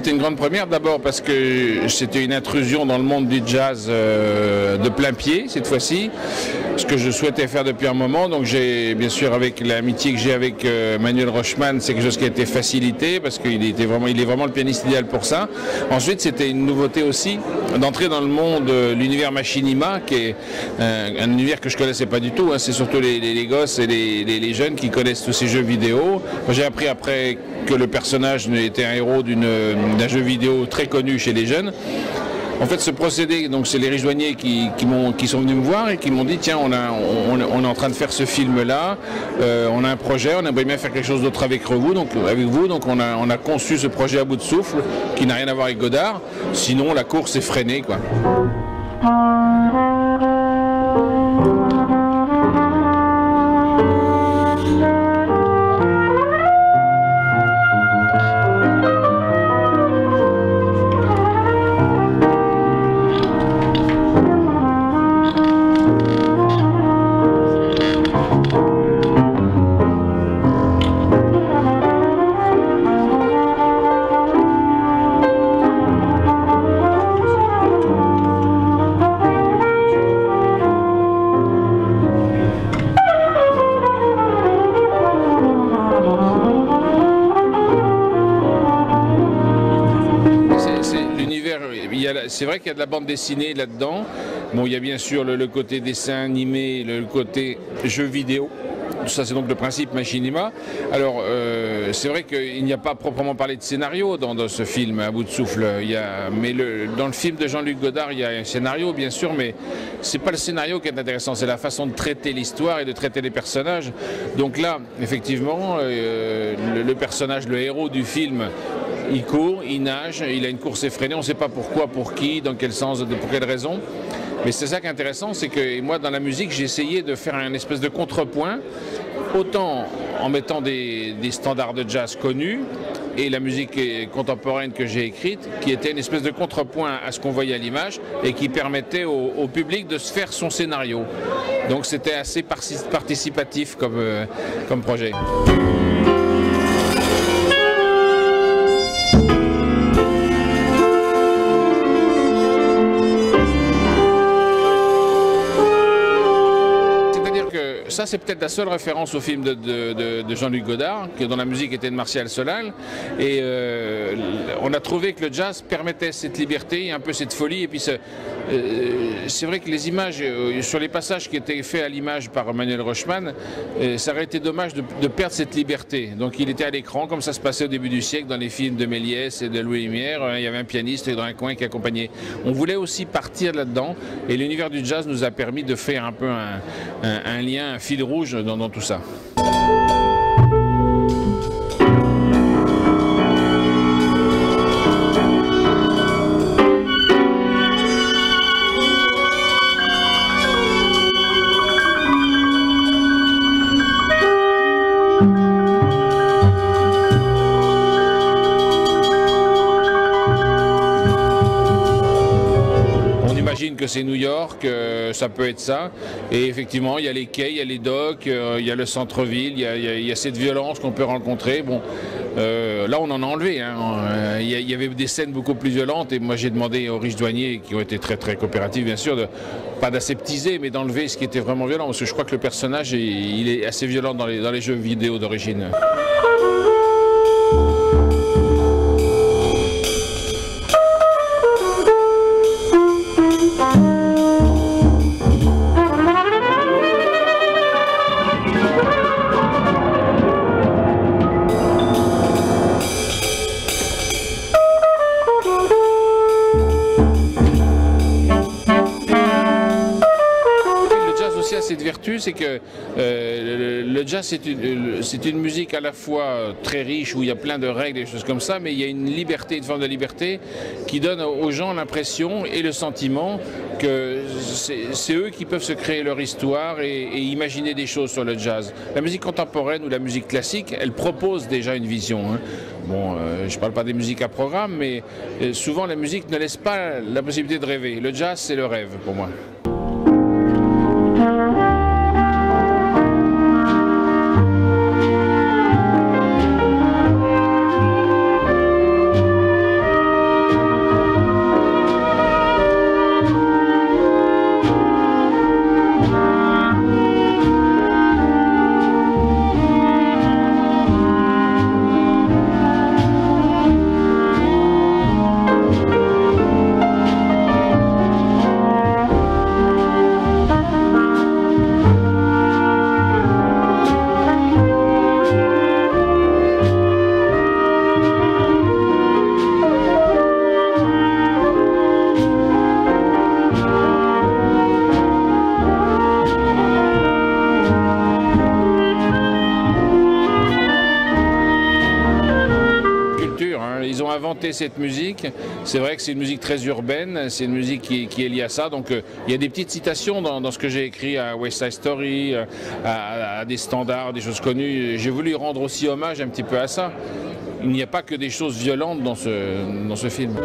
c'était une grande première, d'abord parce que c'était une intrusion dans le monde du jazz de plein pied cette fois-ci, ce que je souhaitais faire depuis un moment. Donc j'ai, bien sûr, avec l'amitié que j'ai avec Manuel Rochman, c'est quelque chose qui a été facilité parce qu'il est vraiment le pianiste idéal pour ça. Ensuite, c'était une nouveauté aussi d'entrer dans le monde, l'univers Machinima, qui est un univers que je connaissais pas du tout, hein. C'est surtout les gosses et les jeunes qui connaissent tous ces jeux vidéo. J'ai appris après que le personnage était un héros d'un jeu vidéo très connu chez les jeunes. En fait, ce procédé, donc c'est les Riches Douaniers qui sont venus me voir et qui m'ont dit tiens, on est en train de faire ce film-là, on a un projet, on aimerait bien faire quelque chose d'autre avec vous, donc on a conçu ce projet à bout de souffle qui n'a rien à voir avec Godard. Sinon, la course est freinée, quoi. C'est vrai qu'il y a de la bande dessinée là-dedans. Bon, il y a bien sûr le côté dessin animé, le côté jeu vidéo. Ça, c'est donc le principe Machinima. Alors, c'est vrai qu'il n'y a pas proprement parlé de scénario dans ce film, à bout de souffle. Mais dans le film de Jean-Luc Godard, il y a un scénario, bien sûr, mais c'est pas le scénario qui est intéressant, c'est la façon de traiter l'histoire et de traiter les personnages. Donc là, effectivement, le personnage, le héros du film, il court, il nage, il a une course effrénée, on ne sait pas pourquoi, pour qui, dans quel sens, pour quelle raison. Mais c'est ça qui est intéressant, c'est que moi, dans la musique, j'ai essayé de faire un espèce de contrepoint, autant en mettant des standards de jazz connus et la musique contemporaine que j'ai écrite, qui était une espèce de contrepoint à ce qu'on voyait à l'image et qui permettait au public de se faire son scénario. Donc c'était assez participatif comme projet. Ça, c'est peut-être la seule référence au film de Jean-Luc Godard, dont la musique était de Martial Solal. Et on a trouvé que le jazz permettait cette liberté, un peu cette folie. Et puis c'est vrai que les images, sur les passages qui étaient faits à l'image par Manuel Rochman, ça aurait été dommage de perdre cette liberté. Donc il était à l'écran, comme ça se passait au début du siècle dans les films de Méliès et de Louis Lumière. Il y avait un pianiste dans un coin qui accompagnait. On voulait aussi partir là-dedans. Et l'univers du jazz nous a permis de faire un peu un lien, un fil rouge dans tout ça. Que c'est New York, ça peut être ça. Et effectivement, il y a les quais, il y a les docks, il y a le centre-ville, il y a cette violence qu'on peut rencontrer. Bon, là, on en a enlevé. Hein. Il y avait des scènes beaucoup plus violentes et moi, j'ai demandé aux Riches Douaniers, qui ont été très, très coopératifs, bien sûr, pas d'aseptiser, mais d'enlever ce qui était vraiment violent. Parce que je crois que le personnage, il est assez violent dans les jeux vidéo d'origine. Cette vertu, c'est que le jazz, c'est une musique à la fois très riche, où il y a plein de règles et des choses comme ça, mais il y a une liberté, une forme de liberté qui donne aux gens l'impression et le sentiment que c'est eux qui peuvent se créer leur histoire et imaginer des choses sur le jazz. La musique contemporaine ou la musique classique, elle propose déjà une vision. Hein. Bon, je ne parle pas des musiques à programme, mais souvent la musique ne laisse pas la possibilité de rêver. Le jazz, c'est le rêve pour moi. chanter cette musique. C'est vrai que c'est une musique très urbaine, c'est une musique qui est liée à ça. Donc il y a des petites citations dans ce que j'ai écrit à West Side Story, à des standards, des choses connues. J'ai voulu rendre aussi hommage un petit peu à ça. Il n'y a pas que des choses violentes dans ce film.